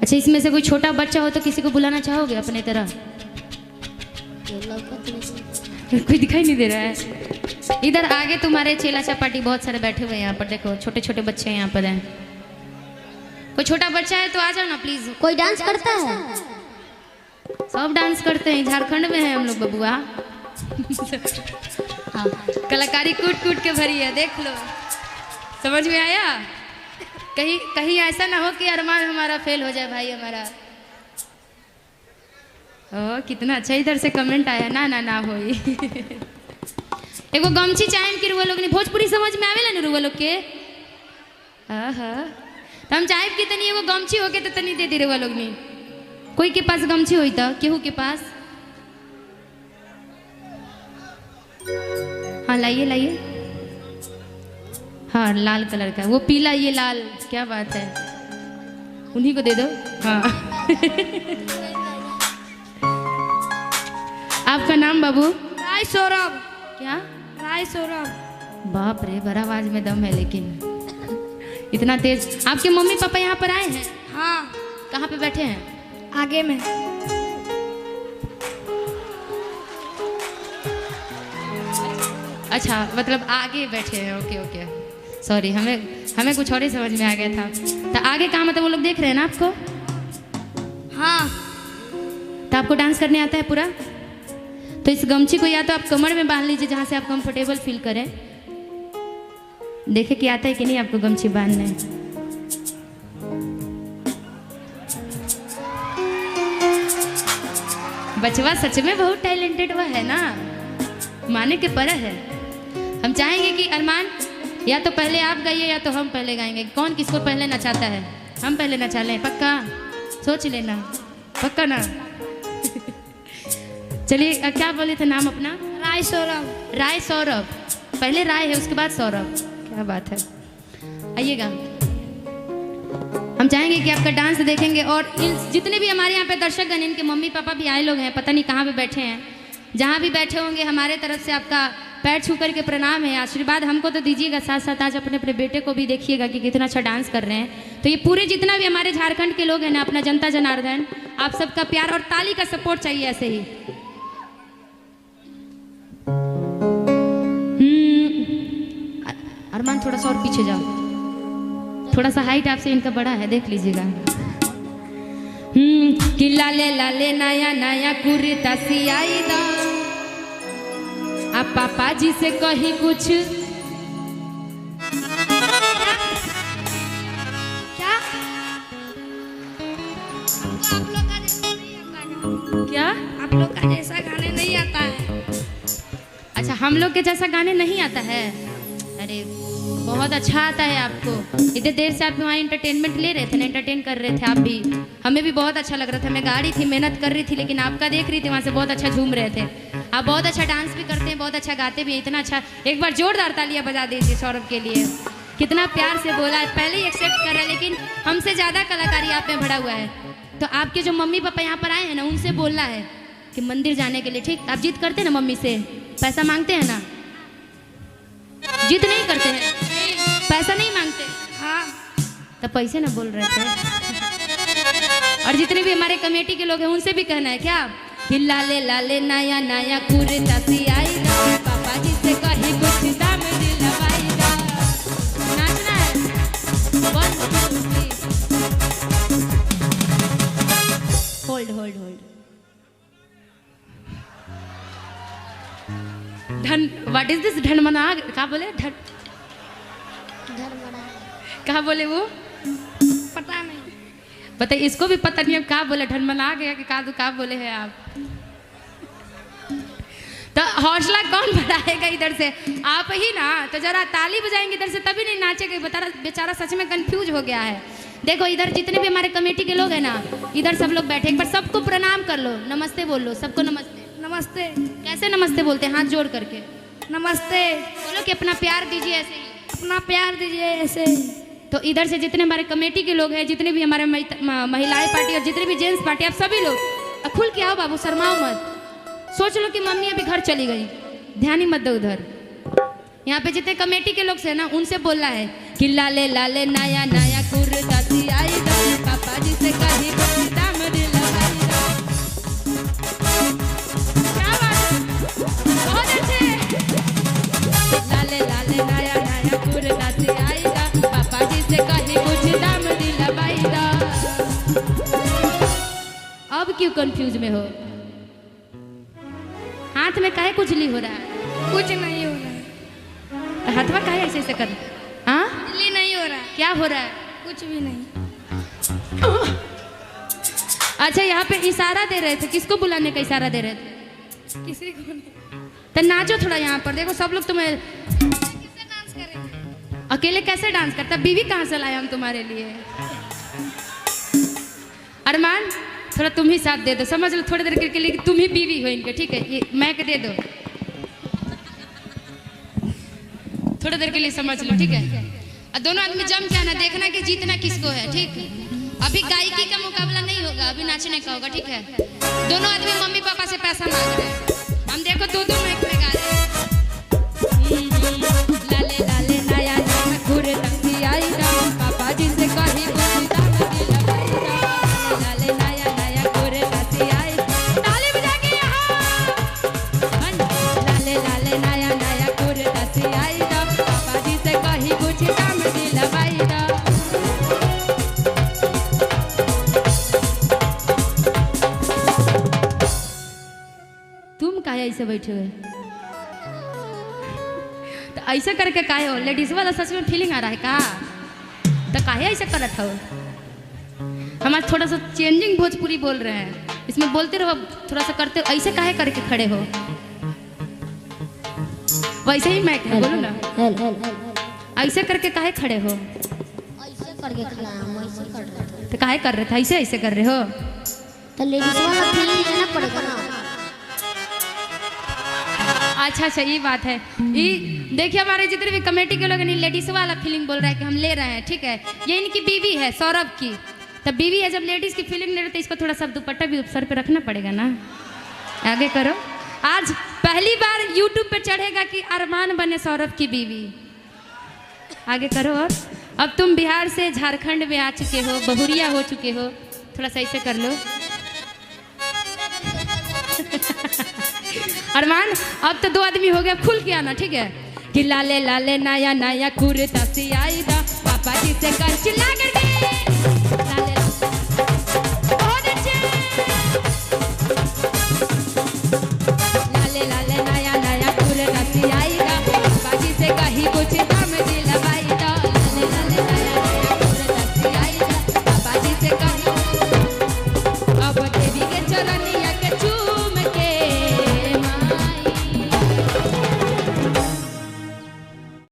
अच्छा, इसमें से कोई छोटा बच्चा हो तो किसी को बुलाना चाहोगे अपने तरह? कोई दिखाई नहीं दे रहा है। इधर आगे तुम्हारे चेला चपाटी बहुत सारे बैठे हुए हैं यहाँ पर, देखो छोटे छोटे बच्चे यहाँ पर हैं। कोई छोटा बच्चा है तो आ जाओ ना प्लीज। कोई डांस करता है? सब डांस करते हैं, झारखंड में है हम लोग बबुआ। हाँ, कलाकारी कूट कूट के भरी है, देख लो। समझ में आया? कहीं कहीं ऐसा ना हो कि अरमान हमारा फेल हो जाए भाई हमारा। ओ कितना अच्छा इधर से कमेंट आया, ना ना ना होई। एगो गमछी चाहे कि रुआ लोग ने भोजपुरी समझ में आवेला ना रुआ लोग के। हाँ, तो हम चाहे कि तनी एगो गमछी होके तो तनी दे दे रुआ लोग ने। कोई के पास गमछी होई तो केहू के पास? हाँ लाइए लाइए। हाँ लाल कलर का, वो पीला ये लाल, क्या बात है, उन्हीं को दे दो। हाँ। आपका नाम बाबू? राय सौरभ। क्या? राय सौरभ। बाप रे, बड़ा आवाज में दम है लेकिन इतना तेज। आपके मम्मी पापा यहाँ पर आए हैं? हाँ। कहाँ पे बैठे हैं? आगे में। अच्छा, मतलब आगे बैठे हैं। ओके ओके, सॉरी, हमें कुछ और ही समझ में आ गया था। तो आगे कहाँ, मतलब वो लोग देख रहे हैं ना आपको? हाँ। तो आपको डांस करने आता है पूरा? तो इस गमछी को या तो आप कमर में बांध लीजिए जहाँ से आप कंफर्टेबल फील करें। देखे कि आता है कि नहीं आपको गमछी बांधने। बचवा सच में बहुत टैलेंटेड हुआ है ना, माने के पर है। हम चाहेंगे कि अरमान या तो पहले आप गाइए या तो हम पहले गाएंगे। कौन किसको पहले नचाता है? हम पहले नचा लें, पक्का? सोच लेना, पक्का ना? चलिए, क्या बोले थे नाम अपना? राय सौरभ। राय सौरभ, पहले राय है उसके बाद सौरभ, क्या बात है। आइएगा, हम चाहेंगे कि आपका डांस देखेंगे। और इन जितने भी हमारे यहाँ पे दर्शकगण, इनके मम्मी पापा भी आए लोग हैं, पता नहीं कहाँ पे बैठे हैं। जहाँ भी बैठे होंगे हमारे तरफ से आपका पैर छू करके प्रणाम है, आशीर्वाद हमको तो दीजिएगा, साथ साथ आज अपने अपने बेटे को भी देखिएगा कि कितना अच्छा डांस कर रहे हैं। तो ये पूरे जितना भी हमारे झारखंड के लोग हैं ना, अपना जनता जनार्दन, आप सबका प्यार और ताली का सपोर्ट चाहिए ऐसे ही। अरमान थोड़ा सा और पीछे जाओ, थोड़ा सा हाइट आपसे इनका बड़ा है, देख लीजिएगा। कि लाले लाले नया नया कुर्ता सियाई दा, आप पापा जी से कहीं कुछ। क्या? क्या? आप लोग का जैसा गाने नहीं आता है। अच्छा, हम लोग के जैसा गाने नहीं आता है? अरे बहुत अच्छा आता है आपको। इतने देर से आप वहाँ इंटरटेनमेंट ले रहे थे ना, एंटरटेन कर रहे थे आप भी, हमें भी बहुत अच्छा लग रहा था। मैं गा रही थी, मेहनत कर रही थी, लेकिन आपका देख रही थी वहाँ से, बहुत अच्छा झूम रहे थे आप। बहुत अच्छा डांस भी करते हैं, बहुत अच्छा गाते भी हैं, इतना अच्छा। एक बार जोरदार तालियां बजा दीजिए सौरभ के लिए, कितना प्यार से बोला, पहले ही एक्सेप्ट कर रहा है, लेकिन हमसे ज़्यादा कलाकारी आप में भरा हुआ है। तो आपके जो मम्मी पापा यहाँ पर आए हैं ना, उनसे बोलना है कि मंदिर जाने के लिए, ठीक? आप जिद करते हैं ना मम्मी से, पैसा मांगते हैं ना? जिद नहीं करते हैं, पैसा नहीं मांगते? हाँ। तो पैसे ना बोल रहे थे। और जितने भी हमारे कमेटी के लोग हैं उनसे भी कहना है क्या, कि लाले लाले नया नया कुर्ता सियाई दा, पापा जी से कहीं कुछ दाम दिलवाई दा। नाचना है, होल्ड होल्ड होल्ड। धन, व्हाट इज दिस? ढनमना, क्या बोले? कहा बोले वो? पता नहीं। पता, इसको भी पता नहीं अब क्या बोले, ढनमना गया कि का बोले हैं आप। तो हौसला कौन बढ़ाएगा इधर से? आप ही ना। तो जरा ताली बजाएंगे इधर से, तभी नहीं नाचेगा। बेचारा सच में कंफ्यूज हो गया है। देखो इधर जितने भी हमारे कमेटी के लोग हैं ना, इधर सब लोग बैठे, एक बार सबको प्रणाम कर लो, नमस्ते बोल लो सबको। नमस्ते। नमस्ते। कैसे नमस्ते बोलते हैं? हाथ जोड़ करके नमस्ते बोलो कि अपना प्यार दीजिए ऐसे ही, अपना प्यार दीजिए ऐसे। तो इधर से जितने हमारे कमेटी के लोग हैं, जितने भी हमारे महिलाएं पार्टी और जितने भी जेंट्स पार्टी, आप सभी लोग खुल के आओ बाबू, शर्माओ मत। सोच लो कि मम्मी अभी घर चली गई, ध्यान ही मत दो उधर। यहाँ पे जितने कमेटी के लोग से ना, उनसे बोलना है कि लाले लाले नया नया कुर्ता सियाई दा, पापा जी से कहीं अब क्यों कंफ्यूज में हो? हाथ में काहे कुचली हो रहा है? कुछ नहीं हो रहा है। तो हाथवा काहे ऐसे ऐसे कर? हाँ, कुचली नहीं हो रहा है। क्या हो रहा है? कुछ भी नहीं। अच्छा, यहाँ पे इशारा दे रहे थे, किसको बुलाने का इशारा दे रहे थे? किसी को नहीं। तो नाचो थोड़ा यहाँ पर, देखो सब लोग तुम्हें। किससे डांस करेंगे? अकेले कैसे डांस करता? बीवी कहाँ से लाए हम तुम्हारे लिए? अरमान, थोड़ा तुम ही साथ दे दो, समझ लो थोड़ी देर के लिए कि तुम ही बीवी हो इनके, ठीक है? ये मैक दे दो थोड़ी देर के लिए, समझ लो, ठीक है? और दोनों आदमी जम के आना, देखना कि जीतना किसको है, ठीक? अभी गायकी का मुकाबला नहीं होगा, अभी नाचने का होगा, ठीक है? दोनों आदमी मम्मी पापा से पैसा मांग रहे हैं, हम देखो दो मैक में गा रहे हैं। लाले लाले नया नया घूरे तंगी आई राम, पापा जी से कही बुझी दाम दिला भाई राम। लाले नया नया घूरे तंगी आई, ताली बजा के यहाँ। लाले लाले नया नया घूरे तंगी आई राम, पापा जी से कही बुझी दाम दिला भाई राम। तुम काहे ऐसे बैठे हुए? तो ऐसे करके काहे हो? लेडीज वाला सच में फीलिंग आ रहा है का? तो काहे ऐसे करत हो? हम आज थोड़ा सा चेंजिंग भोजपुरी बोल रहे हैं, इसमें बोलते रहो, थोड़ा सा करते हो। ऐसे काहे करके खड़े हो? वैसे ही मैं बोलूँ ना, ऐसे करके काहे खड़े हो? ऐसे करके खड़ा हम ऐसे कर रहे थे। तो काहे कर रहे थे? ऐसे ऐसे कर रहे हो? तो लेडीज वाला फीलिंग लेना पड़ेगा ना। अच्छा अच्छा, ये बात है। ये देखिए, हमारे जितने भी कमेटी के लोग लेडीज वाला फीलिंग बोल रहा है कि हम ले रहे हैं, ठीक है? ये इनकी बीवी है सौरभ की, तब बीवी है, जब लेडीज की फीलिंग ले रहे तो इसको थोड़ा सा दुपट्टा भी सर पे रखना पड़ेगा ना। आगे करो। आज पहली बार यूट्यूब पे चढ़ेगा कि अरमान बने सौरभ की बीवी। आगे करो। और अब तुम बिहार से झारखंड में आ चुके हो, बहुरिया हो चुके हो, थोड़ा सा ऐसे कर लो। अरमान, अब तो दो आदमी हो गया, खुल के आना, ठीक है? कि लाले लाले नया नया कुर्ता सियाई दा, पापा जी से कर चिल्ला करके। लाले